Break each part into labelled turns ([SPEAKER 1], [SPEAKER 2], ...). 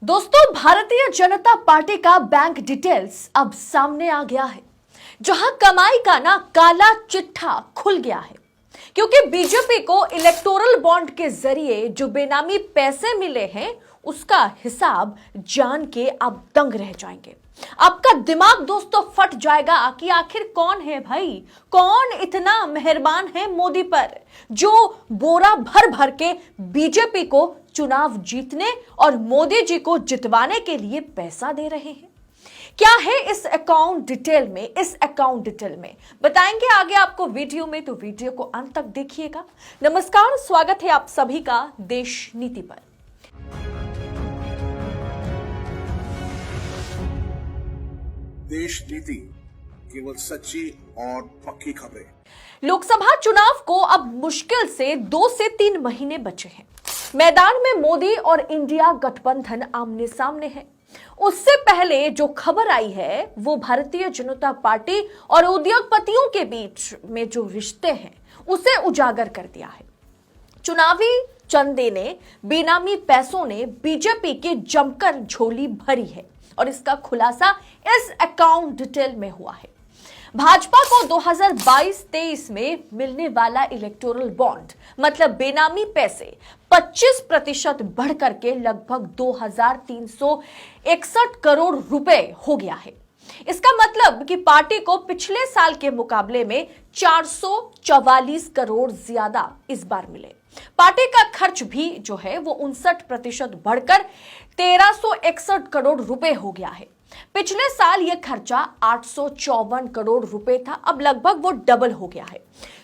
[SPEAKER 1] दोस्तों, भारतीय जनता पार्टी का bank details अब सामने आ गया है, जहां कमाई का ना काला चिट्ठा खुल गया है। क्योंकि बीजेपी को इलेक्टोरल बॉन्ड के जरिए जो बेनामी पैसे मिले हैं, उसका हिसाब जान के आप दंग रह जाएंगे। आपका दिमाग दोस्तों फट जाएगा कि आखिर कौन है भाई, कौन इतना मेहरबान है मोदी पर, जो बोरा भर भर के बीजेपी को चुनाव जीतने और मोदी जी को जितवाने के लिए पैसा दे रहे हैं। क्या है इस अकाउंट डिटेल में बताएंगे आगे आपको वीडियो में, तो वीडियो को अंत तक देखिएगा। नमस्कार, स्वागत है आप सभी का देश नीति पर।
[SPEAKER 2] देश नीति, केवल सच्ची और पक्की खबरें।
[SPEAKER 1] लोकसभा चुनाव को अब मुश्किल से 2 से 3 महीने बचे हैं। मैदान में मोदी और इंडिया गठबंधन आमने सामने है। उससे पहले जो खबर आई है वो भारतीय जनता पार्टी और उद्योगपतियों के बीच में जो रिश्ते हैं उसे उजागर कर दिया है। चुनावी चंदे ने, बेनामी पैसों ने बीजेपी की जमकर झोली भरी है और इसका खुलासा इस अकाउंट डिटेल में हुआ है। भाजपा को 2022-23 में मिलने वाला इलेक्टोरल बॉन्ड मतलब बेनामी पैसे 25% बढ़कर के लगभग 2361 करोड़ रुपए हो गया है। इसका मतलब कि पार्टी को पिछले साल के मुकाबले में 444 करोड़ ज्यादा इस बार मिले। पार्टी का खर्च भी जो है वो 59% बढ़कर 1361 करोड़ रुपए हो गया है। पिछले साल यह खर्चा 854 करोड़ रुपए था, अब लगभग वो डबल हो गया है।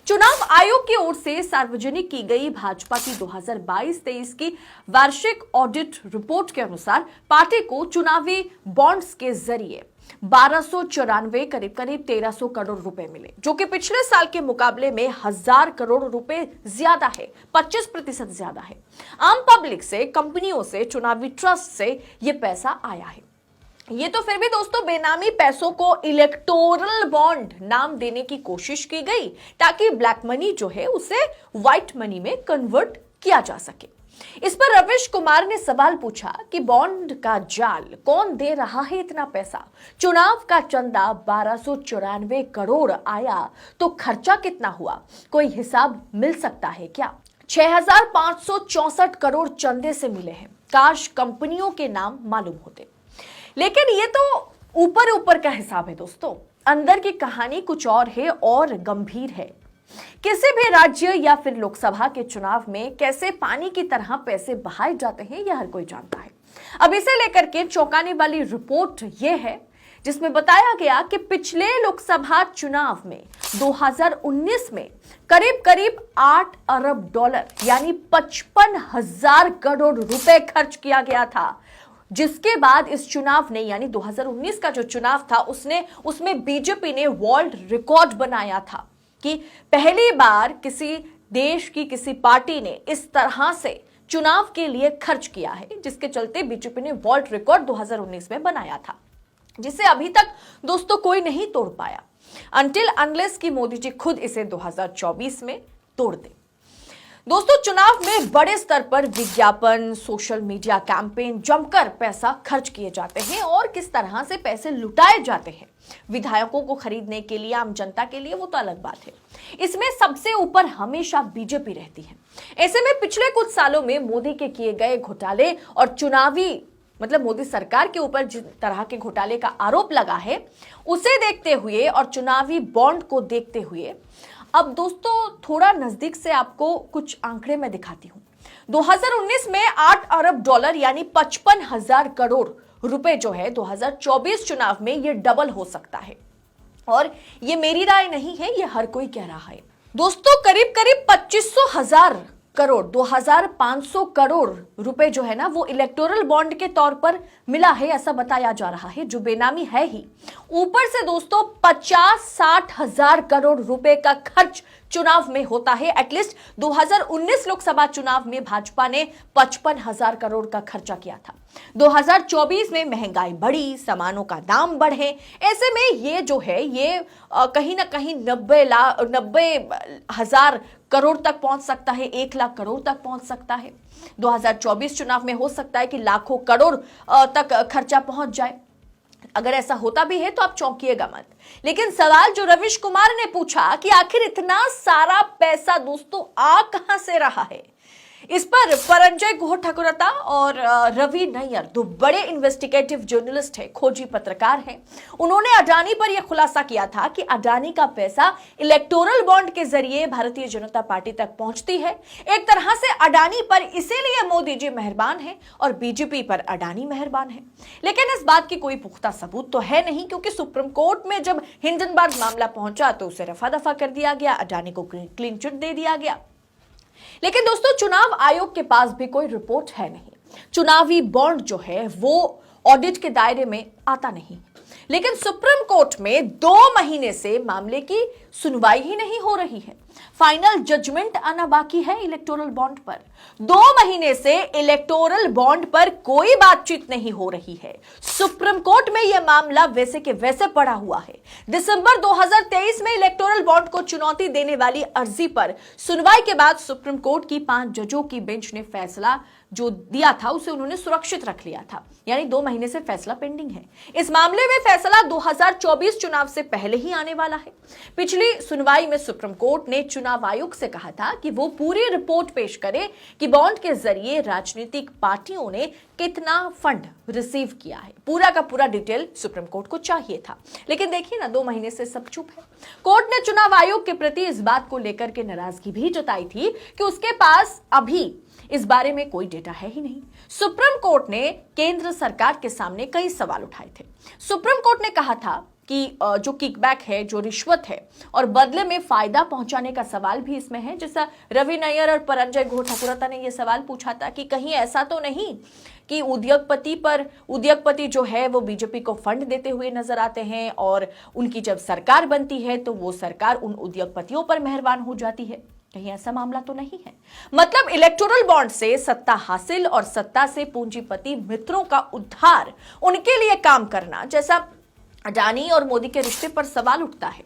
[SPEAKER 1] चुनाव आयोग की ओर से सार्वजनिक की गई भाजपा की 2022-23 की वार्षिक ऑडिट रिपोर्ट के अनुसार पार्टी को चुनावी बॉन्ड्स के जरिए 1294 करीब 1300 करोड़ रुपए मिले, जो कि पिछले साल के मुकाबले में 1000 करोड़ रुपए ज्यादा है, 25% ज्यादा है। आम पब्लिक से, कंपनियों से, चुनावी ट्रस्ट से यह पैसा आया है। ये तो फिर भी दोस्तों बेनामी पैसों को इलेक्टोरल बॉन्ड नाम देने की कोशिश की गई ताकि ब्लैक मनी जो है उसे व्हाइट मनी में कन्वर्ट किया जा सके। इस पर रविश कुमार ने सवाल पूछा कि बॉन्ड का जाल कौन दे रहा है इतना पैसा? चुनाव का चंदा 1294 करोड़ आया तो खर्चा कितना हुआ, कोई हिसाब मिल सकता है क्या? 6564 करोड़ चंदे से मिले हैं। काश कंपनियों के नाम मालूम होते। लेकिन ये तो ऊपर ऊपर का हिसाब है दोस्तों, अंदर की कहानी कुछ और है और गंभीर है। किसी भी राज्य या फिर लोकसभा के चुनाव में कैसे पानी की तरह पैसे बहाए जाते हैं यह हर कोई जानता है। अब इसे लेकर के चौंकाने वाली रिपोर्ट यह है जिसमें बताया गया कि पिछले लोकसभा चुनाव में 2019 में करीब करीब 8 अरब डॉलर यानी 55,000 करोड़ रुपए खर्च किया गया था, जिसके बाद इस चुनाव ने यानी 2019 का जो चुनाव था उसमें बीजेपी ने वर्ल्ड रिकॉर्ड बनाया था कि पहली बार किसी देश की किसी पार्टी ने इस तरह से चुनाव के लिए खर्च किया है, जिसके चलते बीजेपी ने वर्ल्ड रिकॉर्ड 2019 में बनाया था, जिसे अभी तक दोस्तों कोई नहीं तोड़ पाया अनटिल अनलेस कि मोदी जी खुद इसे 2024 में तोड़ दे। दोस्तों, चुनाव में बड़े स्तर पर विज्ञापन, सोशल मीडिया कैंपेन, जमकर पैसा खर्च किए जाते हैं और किस तरह से पैसे लुटाए जाते हैं विधायकों को खरीदने के लिए, आम जनता के लिए, वो तो अलग बात है। इसमें सबसे ऊपर हमेशा बीजेपी रहती है। ऐसे में पिछले कुछ सालों में मोदी के किए गए घोटाले और चुनावी मतलब मोदी सरकार के ऊपर जिस तरह के घोटाले का आरोप लगा है उसे देखते हुए और चुनावी बॉन्ड को देखते हुए अब दोस्तों थोड़ा नजदीक से आपको कुछ आंकड़े मैं दिखाती हूं। 2019 में 8 अरब डॉलर यानी 55,000 करोड़ रुपए जो है 2024 चुनाव में ये डबल हो सकता है। और ये मेरी राय नहीं है, ये हर कोई कह रहा है। दोस्तों, करीब करीब 25,000 करोड़ 2500 करोड़ रुपए जो है ना वो इलेक्टोरल बॉन्ड के तौर पर मिला है, ऐसा बताया जा रहा है, जो बेनामी है ही। ऊपर से दोस्तों 50-60 हजार करोड़ रुपए का खर्च चुनाव में होता है। एटलीस्ट 2019 लोकसभा चुनाव में भाजपा ने 55,000 करोड़ का खर्चा किया था। 2024 में महंगाई बढ़ी, सामानों का दाम बढ़े, ऐसे में ये जो है ये कहीं ना कहीं 90,000 करोड़ तक पहुंच सकता है, 1 लाख करोड़ तक पहुंच सकता है। 2024 चुनाव में हो सकता है कि लाखों करोड़ तक खर्चा पहुंच जाए। अगर ऐसा होता भी है तो आप चौंकिएगा मत। लेकिन सवाल जो रविश कुमार ने पूछा कि आखिर इतना सारा पैसा दोस्तों आ कहां से रहा है, इस पर परंजय गुहा ठाकुरता और रवि नैयर, दो बड़े इन्वेस्टिगेटिव जर्नलिस्ट हैं, खोजी पत्रकार हैं, उन्होंने अडानी पर यह खुलासा किया था कि अडानी का पैसा इलेक्टोरल बॉन्ड के जरिए भारतीय जनता पार्टी तक पहुंचती है। एक तरह से अडानी पर इसीलिए मोदी जी मेहरबान हैं और बीजेपी पर अडानी मेहरबान है। लेकिन इस बात की कोई पुख्ता सबूत तो है नहीं, क्योंकि सुप्रीम कोर्ट में जब हिंडनबर्ग मामला पहुंचा तो उसे रफा दफा कर दिया गया, अडानी को क्लीन चिट दे दिया गया। लेकिन दोस्तों चुनाव आयोग के पास भी कोई रिपोर्ट है नहीं। चुनावी बॉन्ड जो है वो ऑडिट के दायरे में आता नहीं। लेकिन सुप्रीम कोर्ट में 2 महीने से मामले की सुनवाई ही नहीं हो रही है। फाइनल जजमेंट आना बाकी है इलेक्टोरल बॉन्ड पर। 2 महीने से इलेक्टोरल बॉन्ड पर कोई बातचीत नहीं हो रही है। सुप्रीम कोर्ट में यह मामला वैसे के वैसे पड़ा हुआ है। दिसंबर 2023 में इलेक्टोरल बॉन्ड को चुनौती देने वाली अर्जी पर सुनवाई के बाद सुप्रीम कोर्ट की 5 जजों की बेंच ने फैसला जो दिया था उसे उन्होंने सुरक्षित रख लिया था, यानी 2 महीने से फैसला पेंडिंग है। इस मामले में फैसला 2024 चुनाव से पहले ही आने वाला है। पिछली सुनवाई में सुप्रीम कोर्ट ने चुनाव आयोग से कहा था कि वो पूरी रिपोर्ट पेश करे कि बॉन्ड के जरिए राजनीतिक पार्टियों ने कितना फंड रिसीव किया है। पूरा का पूरा डिटेल सुप्रीम कोर्ट को चाहिए था। लेकिन देखिए ना, 2 महीने से सब चुप है। कोर्ट ने चुनाव आयोग के प्रति इस बात को लेकर के नाराजगी भी जताई थी कि उसके पास अभी इस बारे में कोई डेटा है ही नहीं। सुप्रीम कोर्ट ने केंद्र सरकार के सामने कई सवाल उठाए थे। सुप्रीम कोर्ट ने कहा था कि जो किकबैक है, जो रिश्वत है और बदले में फायदा पहुंचाने का सवाल भी इसमें है। जैसा रवि नैयर और परंजय गुहा ठाकुरता ने यह सवाल पूछा था कि कहीं ऐसा तो नहीं कि उद्योगपति जो है वो बीजेपी को फंड देते हुए नजर आते हैं और उनकी जब सरकार बनती है तो वो सरकार उन उद्योगपतियों पर मेहरबान हो जाती है। कहीं ऐसा मामला तो नहीं है। मतलब इलेक्टोरल बॉन्ड से सत्ता हासिल और सत्ता से पूंजीपति मित्रों का उद्धार, उनके लिए काम करना, जैसा अडानी और मोदी के रिश्ते पर सवाल उठता है।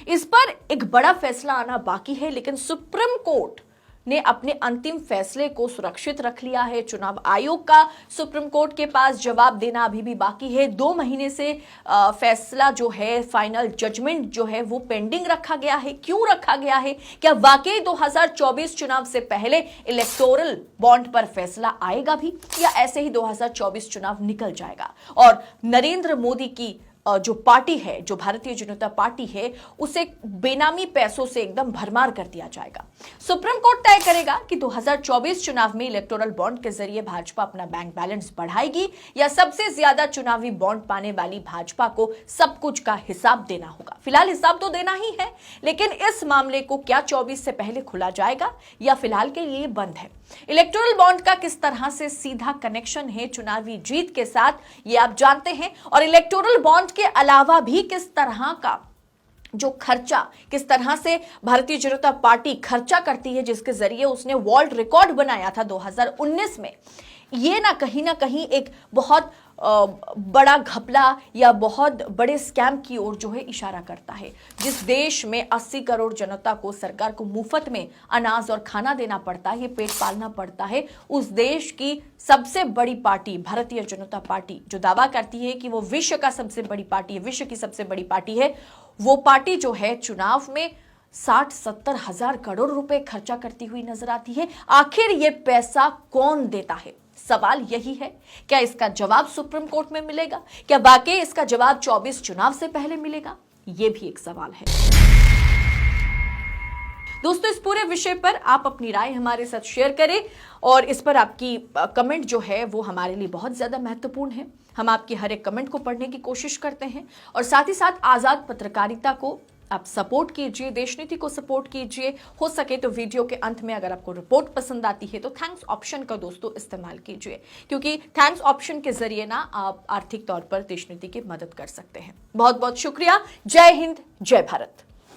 [SPEAKER 1] इस पर एक बड़ा फैसला आना बाकी है। लेकिन सुप्रीम कोर्ट ने अपने अंतिम फैसले को सुरक्षित रख लिया है। चुनाव आयोग का सुप्रीम कोर्ट के पास जवाब देना अभी भी बाकी है। 2 महीने से फैसला जो है, फाइनल जजमेंट जो है वो पेंडिंग रखा गया है। क्यों रखा गया है? क्या वाकई 2024 चुनाव से पहले इलेक्टोरल बॉन्ड पर फैसला आएगा भी, या ऐसे ही 2024 चुनाव निकल जाएगा और नरेंद्र मोदी की जो पार्टी है, जो भारतीय जनता पार्टी है, उसे बेनामी पैसों से एकदम भरमार कर दिया जाएगा। सुप्रीम कोर्ट तय करेगा कि 2024 चुनाव में इलेक्टोरल बॉन्ड के जरिए भाजपा अपना बैंक बैलेंस बढ़ाएगी या सबसे ज्यादा चुनावी बॉन्ड पाने वाली भाजपा को सब कुछ का हिसाब देना होगा। फिलहाल हिसाब तो देना ही है, लेकिन इस मामले को क्या 24 से पहले खुला जाएगा या फिलहाल के लिए बंद है? इलेक्टोरल बॉन्ड का किस तरह से सीधा कनेक्शन है चुनावी जीत के साथ, ये आप जानते हैं। और इलेक्टोरल बॉन्ड के अलावा भी किस तरह का जो खर्चा, किस तरह से भारतीय जनता पार्टी खर्चा करती है, जिसके जरिए उसने वर्ल्ड रिकॉर्ड बनाया था 2019 में, ये ना कहीं एक बहुत बड़ा घपला या बहुत बड़े स्कैम की ओर जो है इशारा करता है। जिस देश में 80 करोड़ जनता को, सरकार को मुफ्त में अनाज और खाना देना पड़ता है, पेट पालना पड़ता है, उस देश की सबसे बड़ी पार्टी भारतीय जनता पार्टी जो दावा करती है कि वो विश्व का सबसे बड़ी पार्टी है, विश्व की सबसे बड़ी पार्टी है, वो पार्टी जो है चुनाव में 60-70 हजार करोड़ रुपए खर्चा करती हुई नजर आती है। आखिर ये पैसा कौन देता है? सवाल यही है। क्या इसका जवाब सुप्रीम कोर्ट में मिलेगा? क्या वाकई इसका जवाब 24 चुनाव से पहले मिलेगा? यह भी एक सवाल है। दोस्तों, इस पूरे विषय पर आप अपनी राय हमारे साथ शेयर करें और इस पर आपकी कमेंट जो है वो हमारे लिए बहुत ज्यादा महत्वपूर्ण है। हम आपके हर एक कमेंट को पढ़ने की कोशिश करते हैं और साथ ही साथ आजाद पत्रकारिता को आप सपोर्ट कीजिए, देशनीति को सपोर्ट कीजिए। हो सके तो वीडियो के अंत में अगर आपको रिपोर्ट पसंद आती है तो थैंक्स ऑप्शन का दोस्तों इस्तेमाल कीजिए, क्योंकि थैंक्स ऑप्शन के जरिए ना आप आर्थिक तौर पर देशनीति की मदद कर सकते हैं। बहुत बहुत शुक्रिया। जय हिंद, जय भारत।